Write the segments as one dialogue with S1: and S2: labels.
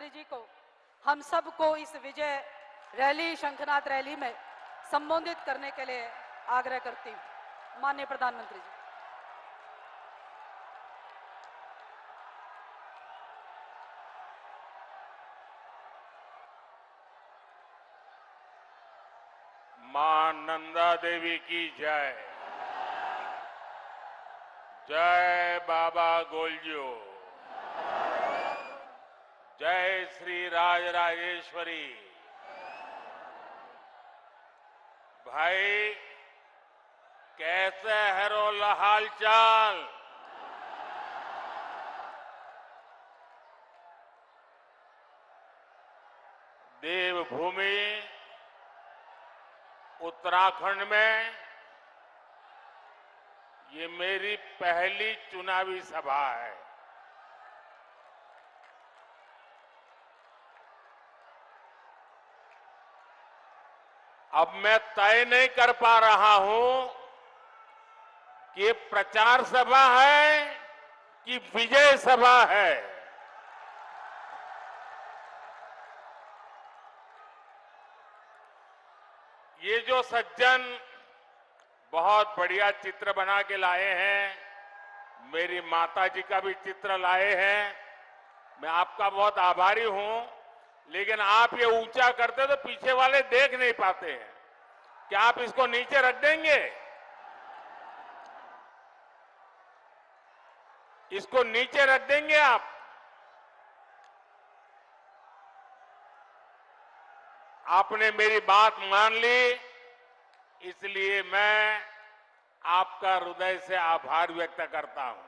S1: प्रधानमंत्री जी को हम सबको इस विजय रैली, शंखनाद रैली में संबोधित करने के लिए आग्रह करती हूं। माननीय प्रधानमंत्री जी।
S2: मां नंदा देवी की जय। जय बाबा गोलजियो। जय श्री राजराजेश्वरी। भाई कैसे है रो हाल चाल? देवभूमि उत्तराखंड में ये मेरी पहली चुनावी सभा है। अब मैं तय नहीं कर पा रहा हूं कि ये प्रचार सभा है कि विजय सभा है। ये जो सज्जन बहुत बढ़िया चित्र बना के लाए हैं, मेरी माता जी का भी चित्र लाए हैं, मैं आपका बहुत आभारी हूं। लेकिन आप ये ऊंचा करते तो पीछे वाले देख नहीं पाते हैं। क्या आप इसको नीचे रख देंगे? इसको नीचे रख देंगे आप? आपने मेरी बात मान ली, इसलिए मैं आपका हृदय से आभार व्यक्त करता हूं।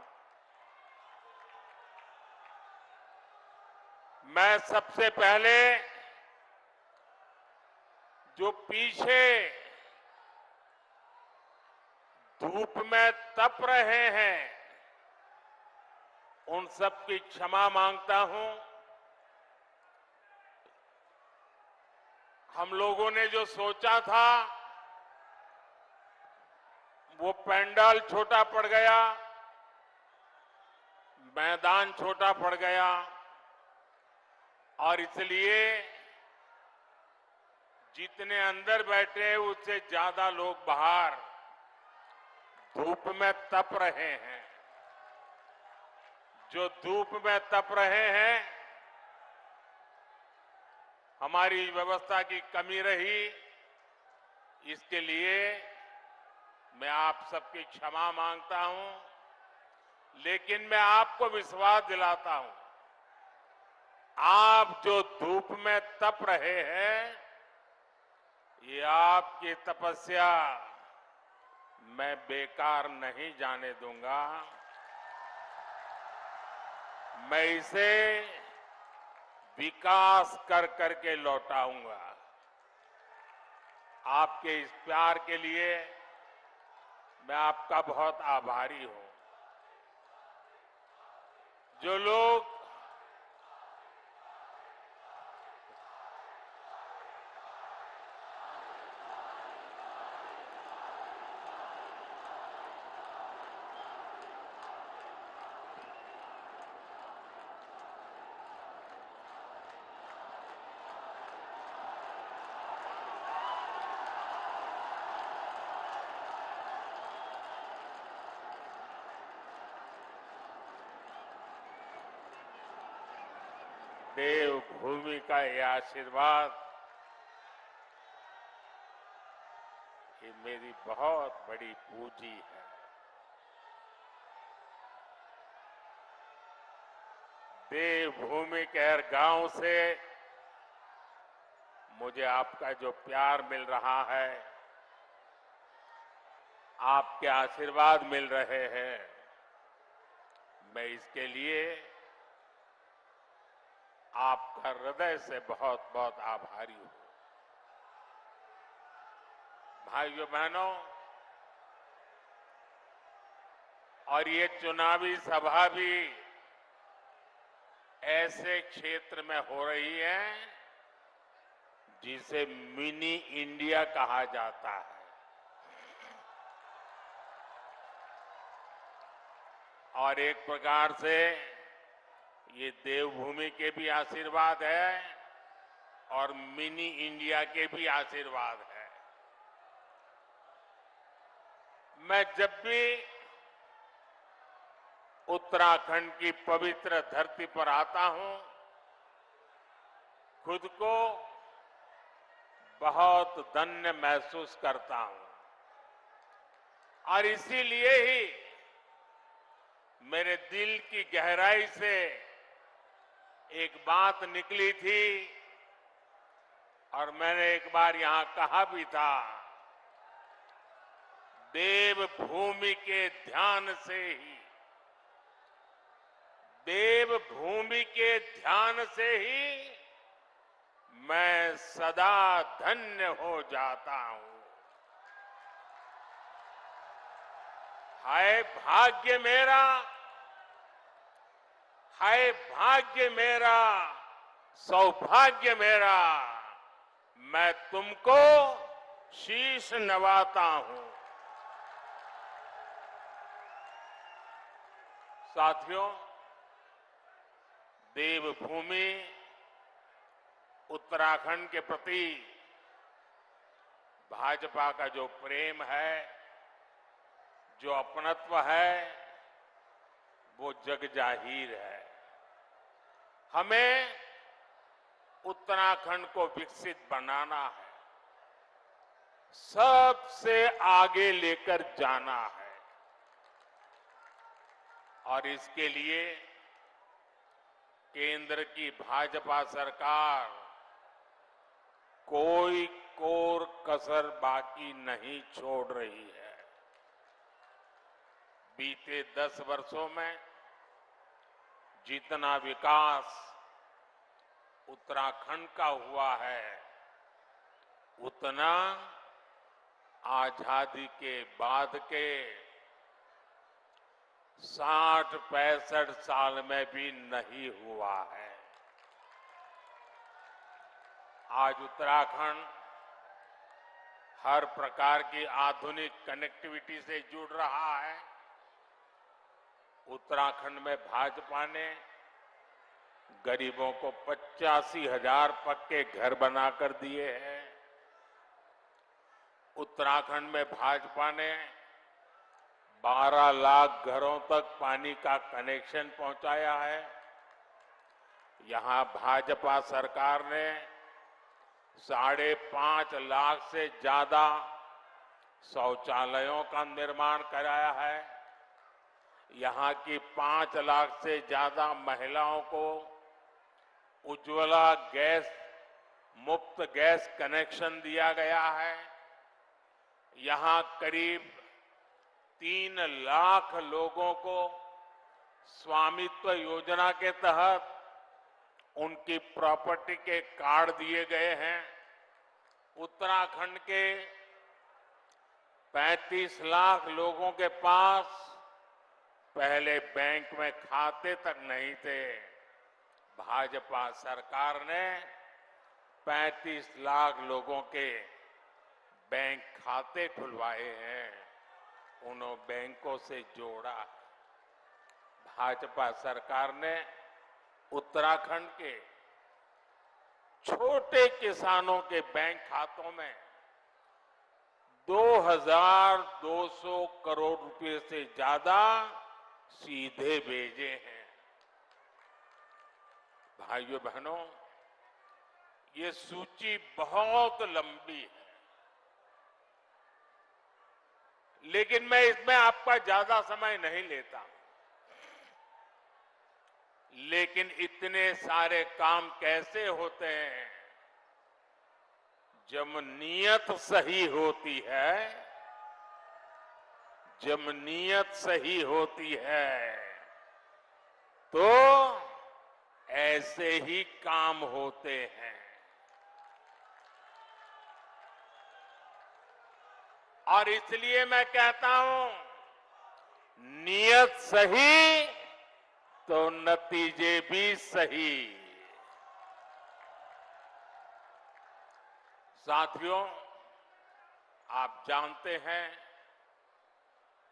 S2: मैं सबसे पहले जो पीछे धूप में तप रहे हैं उन सब की क्षमा मांगता हूं। हम लोगों ने जो सोचा था वो पंडाल छोटा पड़ गया, मैदान छोटा पड़ गया और इसलिए जितने अंदर बैठे उससे ज्यादा लोग बाहर धूप में तप रहे हैं। जो धूप में तप रहे हैं, हमारी व्यवस्था की कमी रही, इसके लिए मैं आप सबकी क्षमा मांगता हूं। लेकिन मैं आपको विश्वास दिलाता हूं, आप जो धूप में तप रहे हैं, ये आपकी तपस्या मैं बेकार नहीं जाने दूंगा। मैं इसे विकास कर करके लौटाऊंगा। आपके इस प्यार के लिए मैं आपका बहुत आभारी हूं। जो लोग देवभूमि का ये आशीर्वाद, ये मेरी बहुत बड़ी पूंजी है। देवभूमि के हर गांव से मुझे आपका जो प्यार मिल रहा है, आपके आशीर्वाद मिल रहे हैं, मैं इसके लिए आपका हृदय से बहुत बहुत आभारी हूं। भाइयों बहनों, और ये चुनावी सभा भी ऐसे क्षेत्र में हो रही है जिसे मिनी इंडिया कहा जाता है। और एक प्रकार से ये देवभूमि के भी आशीर्वाद है और मिनी इंडिया के भी आशीर्वाद है। मैं जब भी उत्तराखंड की पवित्र धरती पर आता हूं, खुद को बहुत धन्य महसूस करता हूं और इसीलिए ही मेरे दिल की गहराई से एक बात निकली थी और मैंने एक बार यहां कहा भी था, देवभूमि के ध्यान से ही, देवभूमि के ध्यान से ही मैं सदा धन्य हो जाता हूं। हाय भाग्य मेरा, हाय भाग्य मेरा, सौभाग्य मेरा, मैं तुमको शीश नवाता हूं। साथियों, देवभूमि उत्तराखंड के प्रति भाजपा का जो प्रेम है, जो अपनत्व है, वो जग जाहिर है। हमें उत्तराखंड को विकसित बनाना है, सबसे आगे लेकर जाना है और इसके लिए केंद्र की भाजपा सरकार कोई कोर कसर बाकी नहीं छोड़ रही है। बीते 10 वर्षों में जितना विकास उत्तराखंड का हुआ है, उतना आजादी के बाद के 60-65 साल में भी नहीं हुआ है। आज उत्तराखंड हर प्रकार की आधुनिक कनेक्टिविटी से जुड़ रहा है। उत्तराखंड में भाजपा ने गरीबों को 85,000 पक्के घर बनाकर दिए हैं। उत्तराखंड में भाजपा ने 12 लाख घरों तक पानी का कनेक्शन पहुंचाया है। यहां भाजपा सरकार ने 5.5 लाख से ज्यादा शौचालयों का निर्माण कराया है। यहां की 5 लाख से ज्यादा महिलाओं को उज्ज्वला गैस मुफ्त गैस कनेक्शन दिया गया है। यहां करीब 3 लाख लोगों को स्वामित्व योजना के तहत उनकी प्रॉपर्टी के कार्ड दिए गए हैं। उत्तराखंड के 35 लाख लोगों के पास पहले बैंक में खाते तक नहीं थे। भाजपा सरकार ने 35 लाख लोगों के बैंक खाते खुलवाए हैं, उन्होंने बैंकों से जोड़ा। भाजपा सरकार ने उत्तराखंड के छोटे किसानों के बैंक खातों में 2,200 करोड़ रुपए से ज्यादा सीधे भेजे हैं। भाइयों बहनों, ये सूची बहुत लंबी है, लेकिन मैं इसमें आपका ज्यादा समय नहीं लेता। लेकिन इतने सारे काम कैसे होते हैं? जब नीयत सही होती है, जब नीयत सही होती है तो ऐसे ही काम होते हैं। और इसलिए मैं कहता हूं, नीयत सही तो नतीजे भी सही। साथियों, आप जानते हैं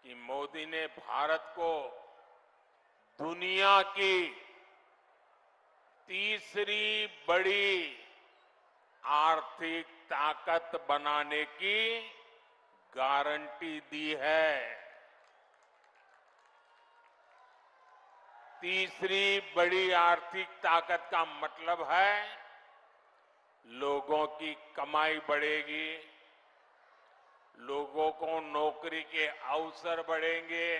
S2: कि मोदी ने भारत को दुनिया की तीसरी बड़ी आर्थिक ताकत बनाने की गारंटी दी है। तीसरी बड़ी आर्थिक ताकत का मतलब है लोगों की कमाई बढ़ेगी, लोगों को नौकरी के अवसर बढ़ेंगे,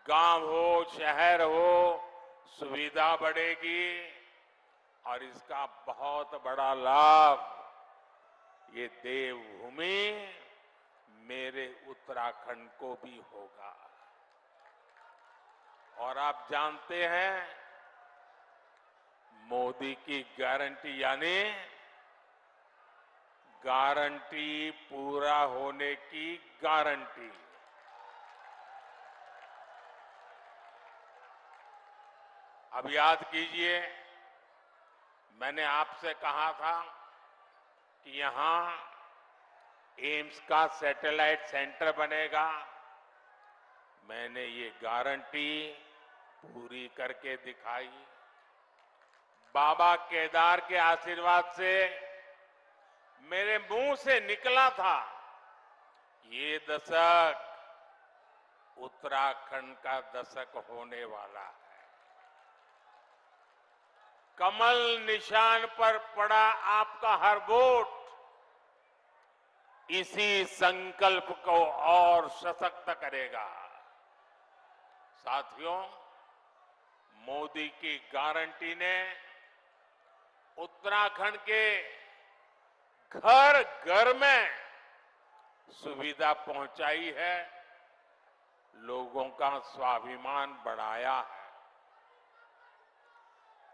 S2: गांव हो शहर हो सुविधा बढ़ेगी और इसका बहुत बड़ा लाभ ये देवभूमि मेरे उत्तराखंड को भी होगा। और आप जानते हैं मोदी की गारंटी यानी गारंटी पूरा होने की गारंटी। अब याद कीजिए, मैंने आपसे कहा था कि यहां एम्स का सैटेलाइट सेंटर बनेगा। मैंने ये गारंटी पूरी करके दिखाई। बाबा केदार के आशीर्वाद से मेरे मुंह से निकला था, ये दशक उत्तराखंड का दशक होने वाला है। कमल निशान पर पड़ा आपका हर वोट इसी संकल्प को और सशक्त करेगा। साथियों, मोदी की गारंटी ने उत्तराखंड के घर घर में सुविधा पहुंचाई है, लोगों का स्वाभिमान बढ़ाया है।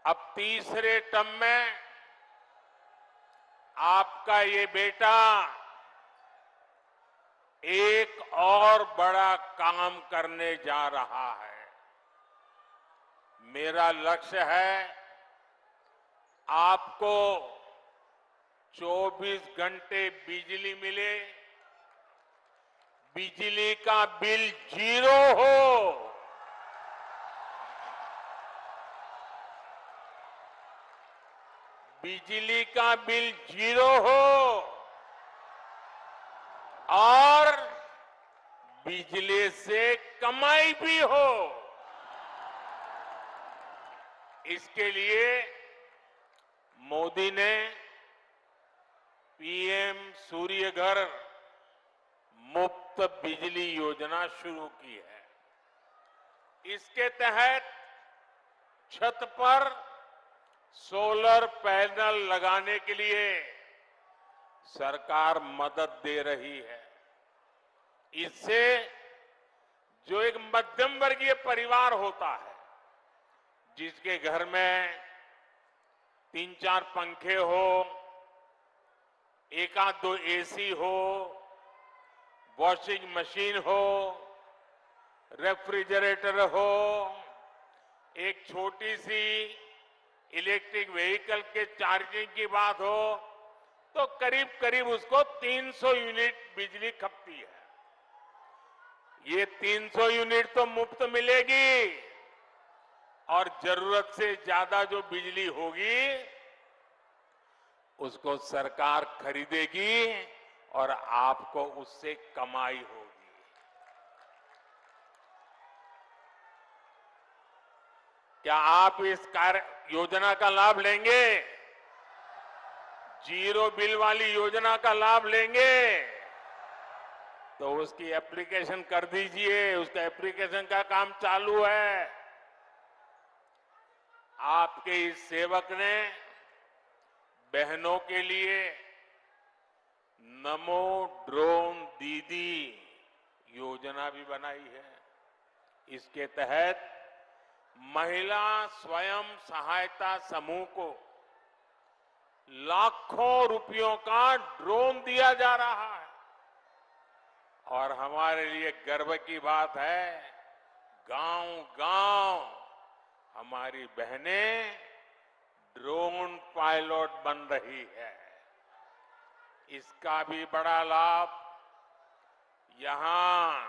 S2: अब तीसरे टर्म में आपका ये बेटा एक और बड़ा काम करने जा रहा है। मेरा लक्ष्य है आपको 24 घंटे बिजली मिले, बिजली का बिल 0 हो, बिजली का बिल 0 हो और बिजली से कमाई भी हो। इसके लिए मोदी ने पीएम सूर्य घर मुफ्त बिजली योजना शुरू की है। इसके तहत छत पर सोलर पैनल लगाने के लिए सरकार मदद दे रही है। इससे जो एक मध्यम वर्गीय परिवार होता है, जिसके घर में 3-4 पंखे हो, 1-2 एसी हो, वॉशिंग मशीन हो, रेफ्रिजरेटर हो, एक छोटी सी इलेक्ट्रिक व्हीकल के चार्जिंग की बात हो, तो करीब करीब उसको 300 यूनिट बिजली खपती है। ये 300 यूनिट तो मुफ्त मिलेगी और जरूरत से ज्यादा जो बिजली होगी उसको सरकार खरीदेगी और आपको उससे कमाई होगी। क्या आप इस योजना का लाभ लेंगे? जीरो बिल वाली योजना का लाभ लेंगे? तो उसकी एप्लीकेशन कर दीजिए। उसका एप्लीकेशन का काम चालू है। आपके इस सेवक ने बहनों के लिए नमो ड्रोन दीदी योजना भी बनाई है। इसके तहत महिला स्वयं सहायता समूह को लाखों रुपयों का ड्रोन दिया जा रहा है। और हमारे लिए गर्व की बात है, गांव-गांव हमारी बहनें ड्रोन पायलट बन रही है। इसका भी बड़ा लाभ यहां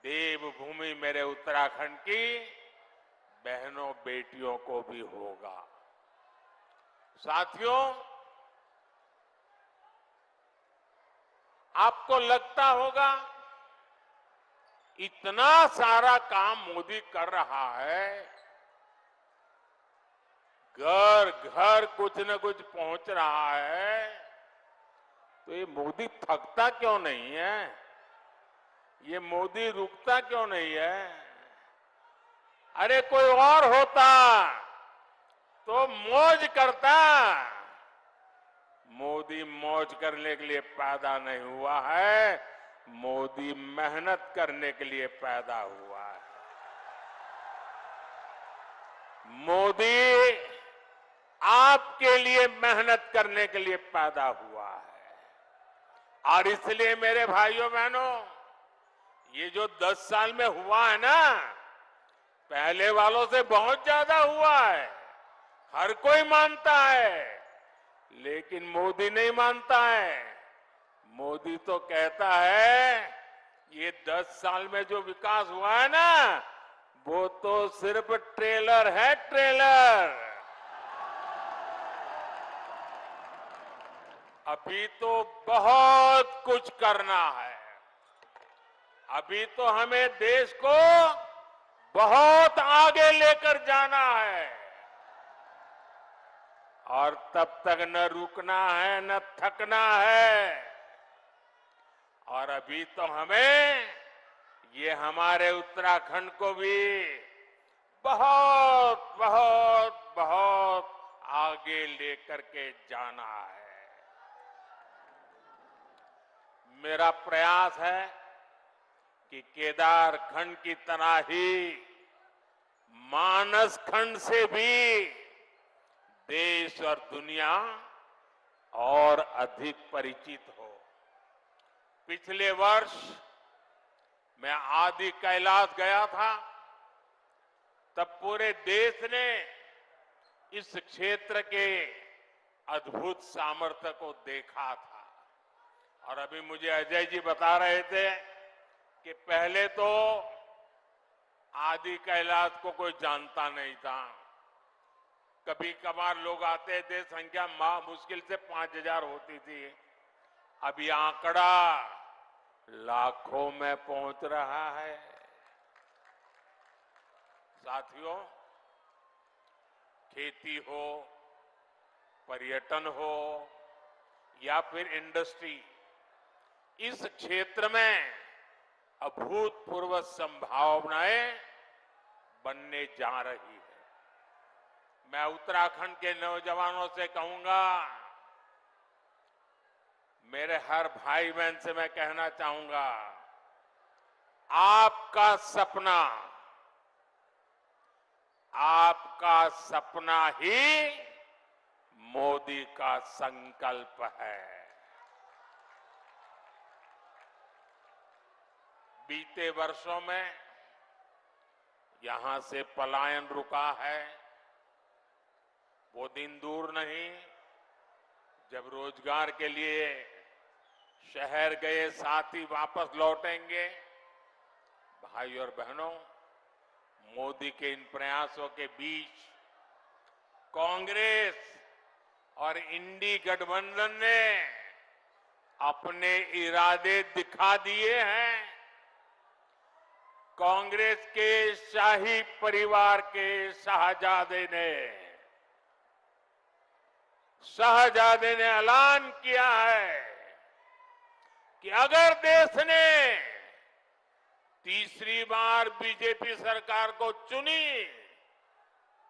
S2: देवभूमि मेरे उत्तराखंड की बहनों बेटियों को भी होगा। साथियों, आपको लगता होगा इतना सारा काम मोदी कर रहा है, घर घर कुछ न कुछ पहुंच रहा है, तो ये मोदी थकता क्यों नहीं है? ये मोदी रुकता क्यों नहीं है? अरे कोई और होता तो मौज करता। मोदी मौज करने के लिए पैदा नहीं हुआ है, मोदी मेहनत करने के लिए पैदा हुआ है। मोदी आपके लिए मेहनत करने के लिए पैदा हुआ है। और इसलिए मेरे भाइयों बहनों, ये जो 10 साल में हुआ है ना, पहले वालों से बहुत ज्यादा हुआ है, हर कोई मानता है, लेकिन मोदी नहीं मानता है। मोदी तो कहता है ये 10 साल में जो विकास हुआ है ना, वो तो सिर्फ ट्रेलर है, ट्रेलर। अभी तो बहुत कुछ करना है। अभी तो हमें देश को बहुत आगे लेकर जाना है, और तब तक न रुकना है न थकना है। और अभी तो हमें ये हमारे उत्तराखंड को भी बहुत बहुत बहुत आगे लेकर के जाना है। मेरा प्रयास है कि केदार खंड की तरह ही मानस खंड से भी देश और दुनिया और अधिक परिचित हो। पिछले वर्ष मैं आदि कैलाश गया था, तब पूरे देश ने इस क्षेत्र के अद्भुत सामर्थ्य को देखा था। और अभी मुझे अजय जी बता रहे थे कि पहले तो आदि कैलाश को कोई जानता नहीं था। कभी कभार लोग आते थे, संख्या मुश्किल से 5000 होती थी। अब ये आंकड़ा लाखों में पहुंच रहा है। साथियों, खेती हो, पर्यटन हो या फिर इंडस्ट्री, इस क्षेत्र में अभूतपूर्व संभावनाएं बनने जा रही है। मैं उत्तराखंड के नौजवानों से कहूंगा, मेरे हर भाई बहन से मैं कहना चाहूंगा, आपका सपना ही मोदी का संकल्प है। बीते वर्षों में यहां से पलायन रुका है। वो दिन दूर नहीं जब रोजगार के लिए शहर गए साथी वापस लौटेंगे। भाई और बहनों, मोदी के इन प्रयासों के बीच कांग्रेस और इंडी गठबंधन ने अपने इरादे दिखा दिए हैं। कांग्रेस के शाही परिवार के शाहजादे ने ऐलान किया है कि अगर देश ने तीसरी बार बीजेपी सरकार को चुनी,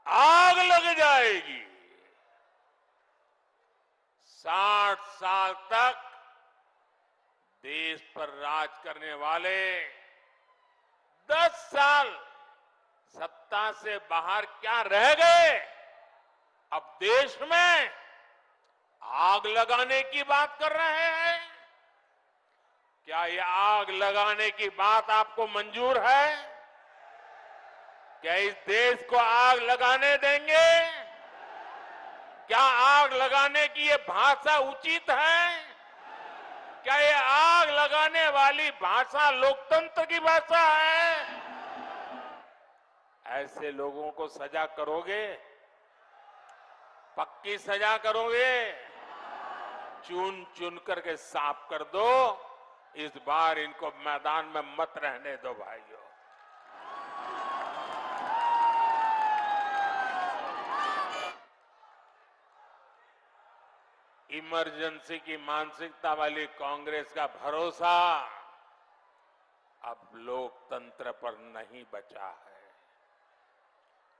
S2: आग लग जाएगी। 60 साल तक देश पर राज करने वाले 10 साल सत्ता से बाहर क्या रह गए? अब देश में आग लगाने की बात कर रहे हैं। क्या ये आग लगाने की बात आपको मंजूर है? क्या इस देश को आग लगाने देंगे? क्या आग लगाने की ये भाषा उचित है? क्या ये आग लगाने वाली भाषा लोकतंत्र की भाषा है? ऐसे लोगों को सजा करोगे? पक्की सजा करोगे? चुन चुन करके साफ कर दो। इस बार इनको मैदान में मत रहने दो भाइयों। इमरजेंसी की मानसिकता वाली कांग्रेस का भरोसा अब लोकतंत्र पर नहीं बचा है।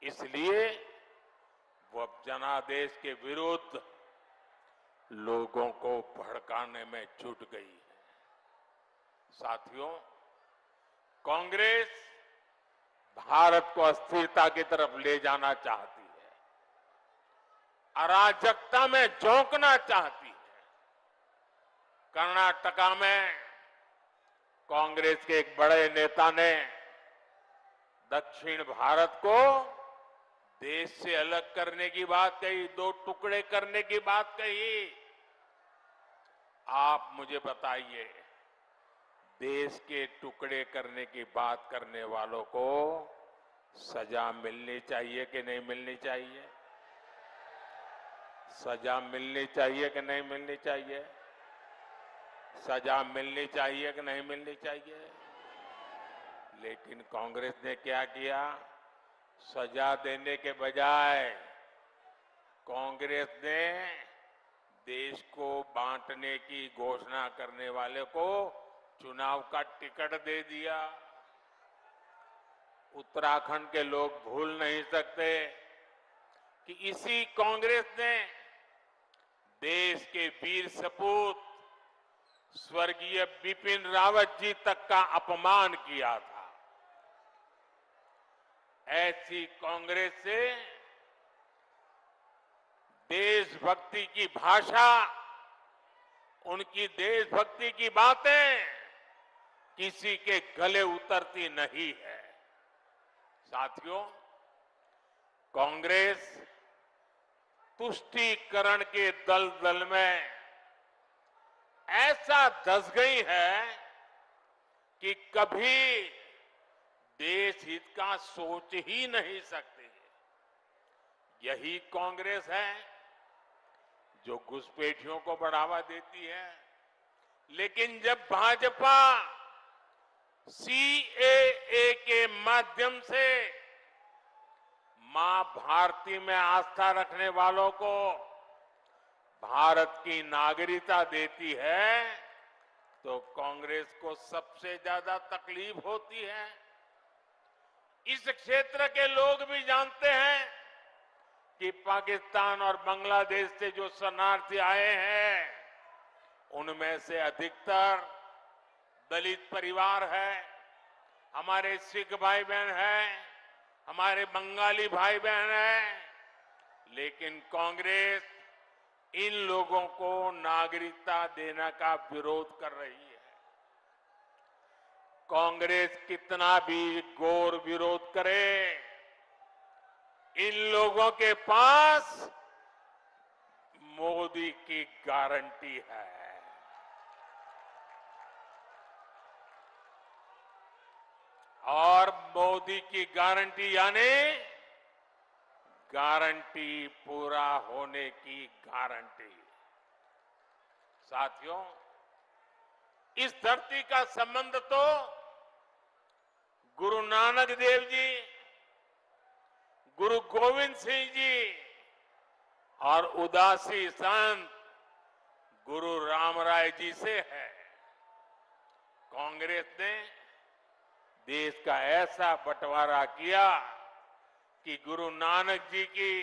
S2: इसलिए वो अब जनादेश के विरुद्ध लोगों को भड़काने में जुट गई है। साथियों, कांग्रेस भारत को अस्थिरता की तरफ ले जाना चाहती है, अराजकता में झोंकना चाहती है। कर्नाटका में कांग्रेस के एक बड़े नेता ने दक्षिण भारत को देश से अलग करने की बात कही, दो टुकड़े करने की बात कही। आप मुझे बताइए, देश के टुकड़े करने की बात करने वालों को सजा मिलनी चाहिए कि नहीं मिलनी चाहिए? सजा मिलनी चाहिए कि नहीं मिलनी चाहिए? सजा मिलनी चाहिए कि नहीं मिलनी चाहिए? लेकिन कांग्रेस ने क्या किया? सजा देने के बजाय कांग्रेस ने देश को बांटने की घोषणा करने वाले को चुनाव का टिकट दे दिया। उत्तराखंड के लोग भूल नहीं सकते कि इसी कांग्रेस ने देश के वीर सपूत स्वर्गीय बिपिन रावत जी तक का अपमान किया था। ऐसी कांग्रेस से देशभक्ति की भाषा, उनकी देशभक्ति की बातें किसी के गले उतरती नहीं है। साथियों, कांग्रेस तुष्टीकरण के दलदल में ऐसा धंस गई है कि कभी देश हित का सोच ही नहीं सकती। यही कांग्रेस है जो घुसपैठियों को बढ़ावा देती है। लेकिन जब भाजपा सीएए के माध्यम से मां भारती में आस्था रखने वालों को भारत की नागरिकता देती है, तो कांग्रेस को सबसे ज्यादा तकलीफ होती है। इस क्षेत्र के लोग भी जानते हैं कि पाकिस्तान और बांग्लादेश से जो शरणार्थी आए हैं, उनमें से अधिकतर दलित परिवार है, हमारे सिख भाई बहन हैं, हमारे बंगाली भाई बहन हैं। लेकिन कांग्रेस इन लोगों को नागरिकता देने का विरोध कर रही है। कांग्रेस कितना भी घोर विरोध करे, इन लोगों के पास मोदी की गारंटी है। और मोदी की गारंटी यानी गारंटी पूरा होने की गारंटी। साथियों, इस धरती का संबंध तो गुरु नानक देव जी, गुरु गोविंद सिंह जी और उदासी संत गुरु रामराय जी से है। कांग्रेस ने देश का ऐसा बंटवारा किया कि गुरु नानक जी की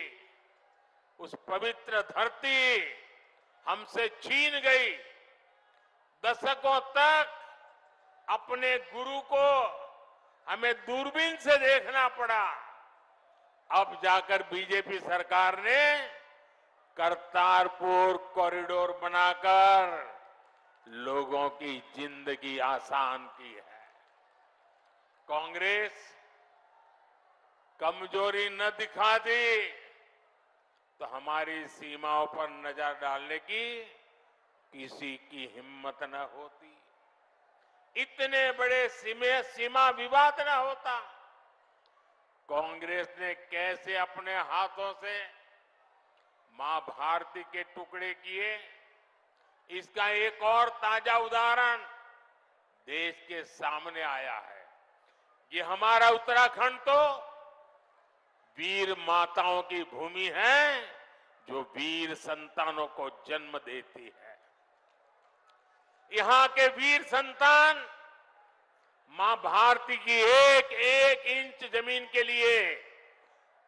S2: उस पवित्र धरती हमसे छीन गई। दशकों तक अपने गुरु को हमें दूरबीन से देखना पड़ा। अब जाकर बीजेपी सरकार ने करतारपुर कॉरिडोर बनाकर लोगों की जिंदगी आसान की है। कांग्रेस कमजोरी न दिखा दी तो हमारी सीमाओं पर नजर डालने की किसी की हिम्मत न होती, इतने बड़े सीमा विवाद न होता। कांग्रेस ने कैसे अपने हाथों से मां भारती के टुकड़े किए, इसका एक और ताजा उदाहरण देश के सामने आया है। ये हमारा उत्तराखंड तो वीर माताओं की भूमि है, जो वीर संतानों को जन्म देती है। यहां के वीर संतान मां भारती की एक एक इंच जमीन के लिए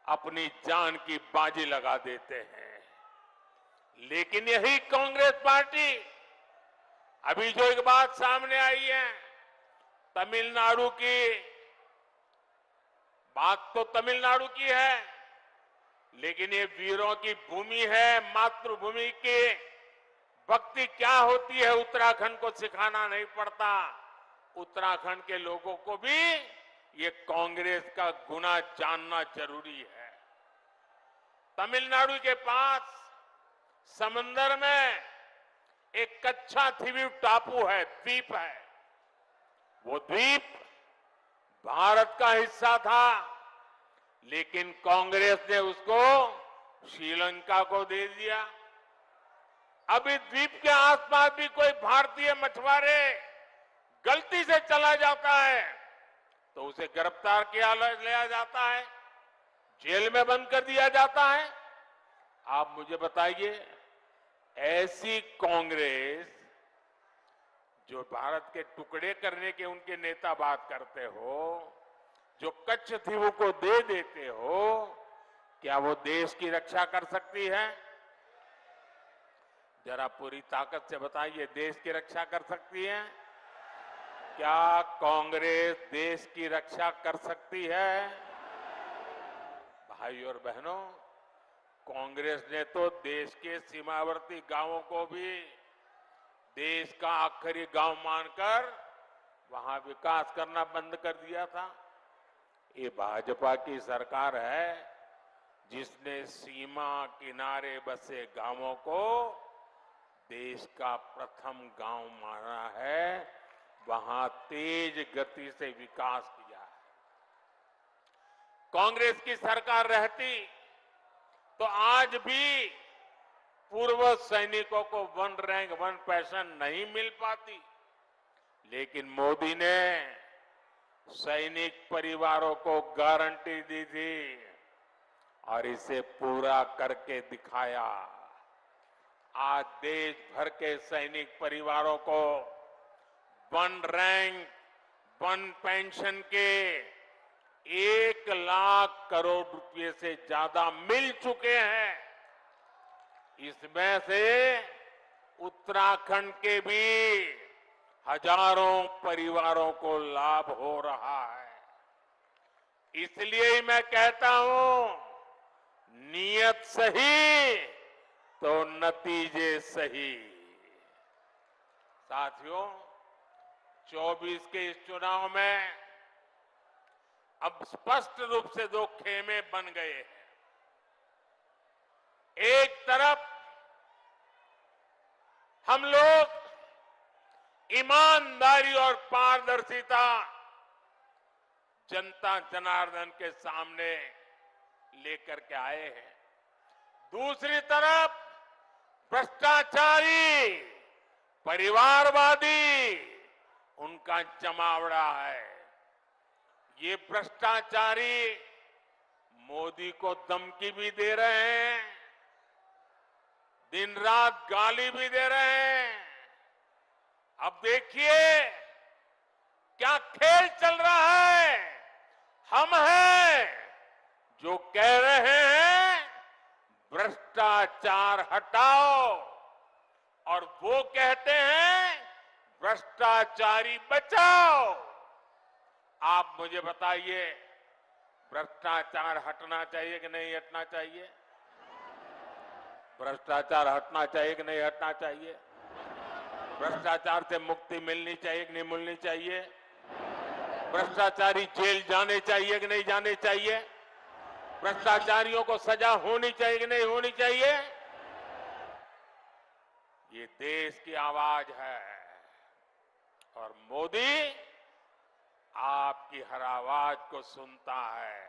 S2: अपनी जान की बाजी लगा देते हैं। लेकिन यही कांग्रेस पार्टी, अभी जो एक बात सामने आई है, तमिलनाडु की बात तो तमिलनाडु की है, लेकिन ये वीरों की भूमि है, मातृभूमि की भक्ति क्या होती है उत्तराखंड को सिखाना नहीं पड़ता। उत्तराखंड के लोगों को भी ये कांग्रेस का गुना जानना जरूरी है। तमिलनाडु के पास समंदर में एक कच्छा द्वीप टापू है, द्वीप है। वो द्वीप भारत का हिस्सा था, लेकिन कांग्रेस ने उसको श्रीलंका को दे दिया। अब इस द्वीप के आसपास भी कोई भारतीय मछुआरे गलती से चला जाता है तो उसे गिरफ्तार किया लिया जाता है, जेल में बंद कर दिया जाता है। आप मुझे बताइए, ऐसी कांग्रेस जो भारत के टुकड़े करने के उनके नेता बात करते हो, जो कच्छ द्वीप को दे देते हो, क्या वो देश की रक्षा कर सकती है? जरा पूरी ताकत से बताइए, देश की रक्षा कर सकती है? क्या कांग्रेस देश की रक्षा कर सकती है? भाई और बहनों, कांग्रेस ने तो देश के सीमावर्ती गांवों को भी देश का आखिरी गांव मानकर वहां विकास करना बंद कर दिया था। ये भाजपा की सरकार है जिसने सीमा किनारे बसे गांवों को देश का प्रथम गांव माना है, वहां तेज गति से विकास किया है। कांग्रेस की सरकार रहती तो आज भी पूर्व सैनिकों को वन रैंक वन पेंशन नहीं मिल पाती, लेकिन मोदी ने सैनिक परिवारों को गारंटी दी थी और इसे पूरा करके दिखाया। आज देश भर के सैनिक परिवारों को वन रैंक वन पेंशन के 1,00,000 करोड़ रुपए से ज्यादा मिल चुके हैं। इसमें से उत्तराखंड के भी हजारों परिवारों को लाभ हो रहा है। इसलिए ही मैं कहता हूं, नीयत सही तो नतीजे सही। साथियों, 24 के इस चुनाव में अब स्पष्ट रूप से दो खेमे बन गए हैं। एक तरफ हम लोग ईमानदारी और पारदर्शिता जनता जनार्दन के सामने लेकर के आए हैं। दूसरी तरफ भ्रष्टाचारी, परिवारवादी उनका जमावड़ा है। ये भ्रष्टाचारी मोदी को धमकी भी दे रहे हैं, दिन रात गाली भी दे रहे हैं। अब देखिए क्या खेल चल रहा है। हम हैं जो कह रहे हैं भ्रष्टाचार हटाओ, और वो कहते हैं भ्रष्टाचारी बचाओ। आप मुझे बताइए, भ्रष्टाचार हटना चाहिए कि नहीं हटना चाहिए? भ्रष्टाचार हटना चाहिए कि नहीं हटना चाहिए? भ्रष्टाचार से मुक्ति मिलनी चाहिए कि नहीं मिलनी चाहिए? भ्रष्टाचारी जेल जाने चाहिए कि नहीं जाने चाहिए? भ्रष्टाचारियों को सजा होनी चाहिए कि नहीं होनी चाहिए? ये देश की आवाज है और मोदी आपकी हर आवाज को सुनता है।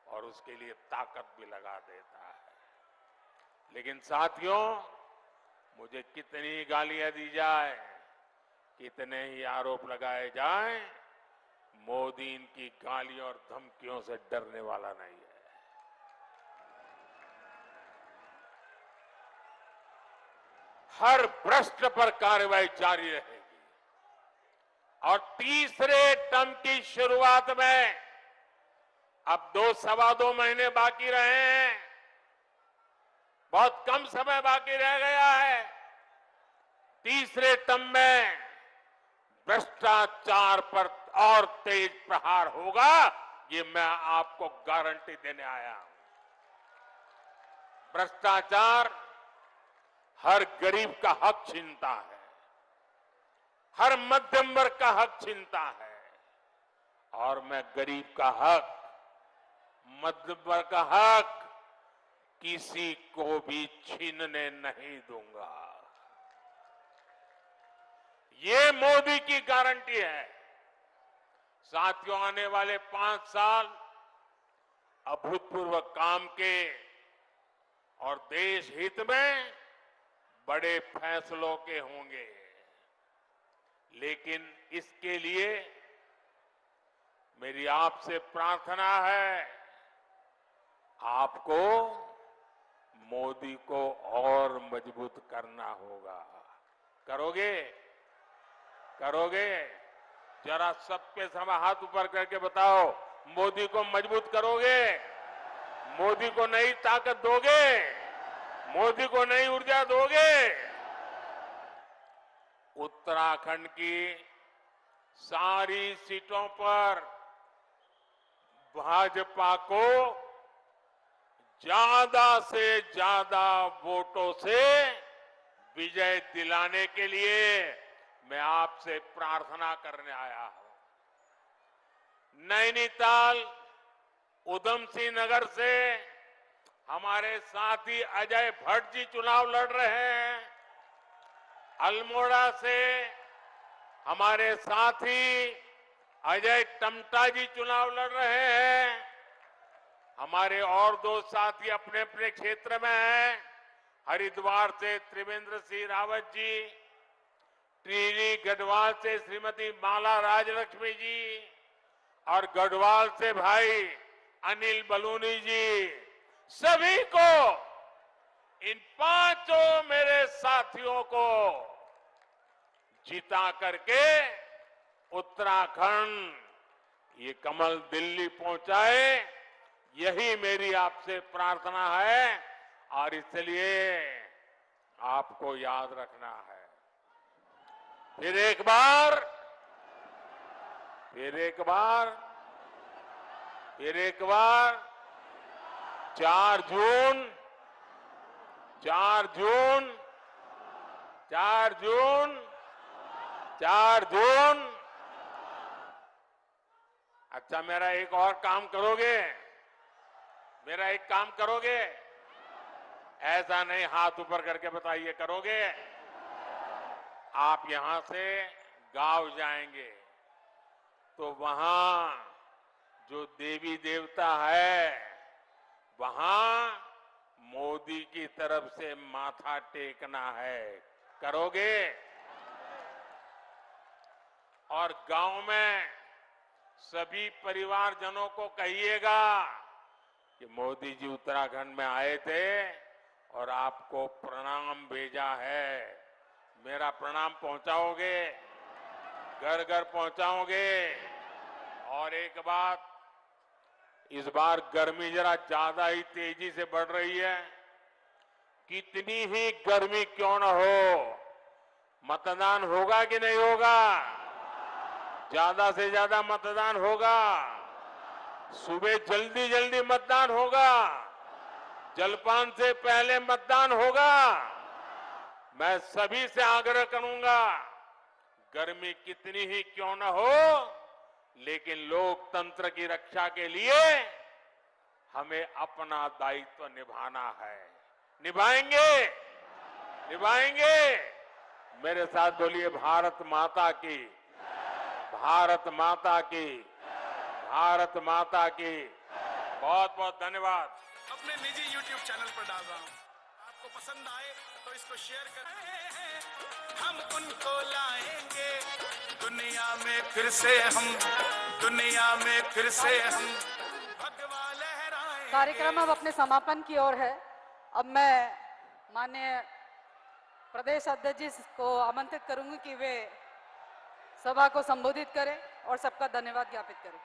S2: और उसके लिए ताकत भी लगा देता है। लेकिन साथियों, मुझे कितनी गालियां दी जाए, कितने ही आरोप लगाए जाएं, मोदी इनकी गालियों और धमकियों से डरने वाला नहीं है। हर भ्रष्ट पर कार्रवाई जारी रहेगी और तीसरे टर्म की शुरुआत में अब 2-2.25 महीने बाकी रहे हैं, बहुत कम समय बाकी रह गया है। तीसरे टर्म में भ्रष्टाचार पर और तेज प्रहार होगा, ये मैं आपको गारंटी देने आया हूं। भ्रष्टाचार हर गरीब का हक छीनता है, हर मध्यम वर्ग का हक छीनता है, और मैं गरीब का हक, मध्यम वर्ग का हक किसी को भी छीनने नहीं दूंगा। ये मोदी की गारंटी है। साथियों, आने वाले 5 साल अभूतपूर्व काम के और देश हित में बड़े फैसलों के होंगे, लेकिन इसके लिए मेरी आपसे प्रार्थना है, आपको मोदी को और मजबूत करना होगा। करोगे? करोगे? जरा सबके समय हाथ ऊपर करके बताओ, मोदी को मजबूत करोगे? मोदी को नई ताकत दोगे? मोदी को नई ऊर्जा दोगे? उत्तराखंड की सारी सीटों पर भाजपा को ज्यादा से ज्यादा वोटों से विजय दिलाने के लिए मैं आपसे प्रार्थना करने आया हूं। नैनीताल, उधम सिंह नगर से हमारे साथी अजय भट्ट जी चुनाव लड़ रहे हैं। अल्मोड़ा से हमारे साथी अजय टमटा जी चुनाव लड़ रहे हैं। हमारे और 2 साथी अपने अपने क्षेत्र में हैं। हरिद्वार से त्रिवेंद्र सिंह रावत जी, टिहरी गढ़वाल से श्रीमती माला राजलक्ष्मी जी, और गढ़वाल से भाई अनिल बलूनी जी, सभी को, इन 5 मेरे साथियों को जिता करके उत्तराखंड ये कमल दिल्ली पहुंचाए, यही मेरी आपसे प्रार्थना है। और इसलिए आपको याद रखना है, फिर एक बार 4 जून 4 जून। अच्छा, मेरा एक और काम करोगे? मेरा एक काम करोगे? ऐसा नहीं, हाथ ऊपर करके बताइए, करोगे? आप यहां से गांव जाएंगे तो वहां जो देवी देवता है, वहां मोदी की तरफ से माथा टेकना है। करोगे? और गांव में सभी परिवारजनों को कहिएगा कि मोदी जी उत्तराखंड में आए थे और आपको प्रणाम भेजा है। मेरा प्रणाम पहुंचाओगे? घर घर पहुंचाओगे? और एक बात, इस बार गर्मी जरा ज्यादा ही तेजी से बढ़ रही है। कितनी ही गर्मी क्यों न हो, मतदान होगा कि नहीं होगा? ज्यादा से ज्यादा मतदान होगा। सुबह जल्दी जल्दी मतदान होगा, जलपान से पहले मतदान होगा। मैं सभी से आग्रह करूंगा, गर्मी कितनी ही क्यों न हो, लेकिन लोकतंत्र की रक्षा के लिए हमें अपना दायित्व निभाना है। निभाएंगे? निभाएंगे? मेरे साथ बोलिए, भारत माता की, भारत माता की, भारत माता की। बहुत बहुत धन्यवाद।
S3: अपने निजी YouTube चैनल पर डाल रहा हूँ, आपको पसंद आए तो इसको शेयर करें। हम उनको लाएंगे दुनिया में फिर से, हम दुनिया में फिर से हम भगवा लहराएंगे।
S1: कार्यक्रम अब अपने समापन की ओर है। अब मैं माननीय प्रदेश अध्यक्ष जी को आमंत्रित करूंगी कि वे सभा को संबोधित करें और सबका धन्यवाद ज्ञापित करें।